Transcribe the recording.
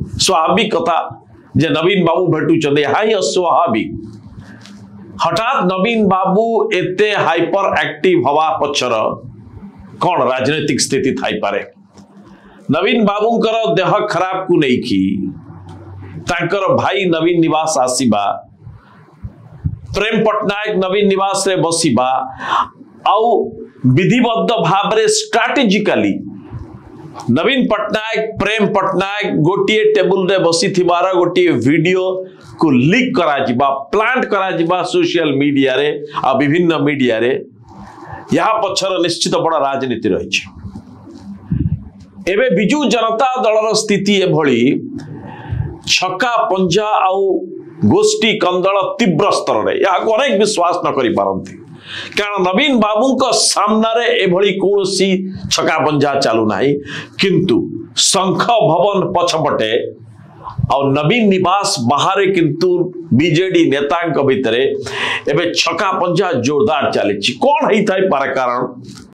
स्वाभाविक कथा जे नवीन बाबू भेटुचंदे हाई अस्वाभाविक हठात नवीन बाबू एते हाइपर एक्टिव हवा पछर कौन राजनीतिक स्थिति थाई पारे। नवीन बाबूंकर देह खराब को नहीं की तांकर भाई नवीन निवास आसीबा प्रेम पटनायक नवीन निवास रे बसीबा आउ विधिबद्ध भाव रे स्ट्रैटेजिकली नवीन पटनायक प्रेम पटनायक गोटे टेबुल रे बसी थिबार गोटे वीडियो को लीक करा जिबा प्लांट करा जिबा सोशल मीडिया रे आ विभिन्न मीडिया रे यहाँ पछर निश्चित बड़ा राजनीति रही। एबे बिजू जनता दलर स्थिति एभली छक्का पंजा आउ गोष्ठी कंदल तीव्र स्तर रे यहाँ अनेक विश्वास न करि पारंती कारण नवीन बाबू को सामने एभली कौनसी छक्का पंजा चालू नाही किंतु शंख भवन पछपटे और नवीन निवास बाहर किंतु बीजेडी नेता भितर एबे छक्का पंजा जोरदार चली कौन है पारे कारण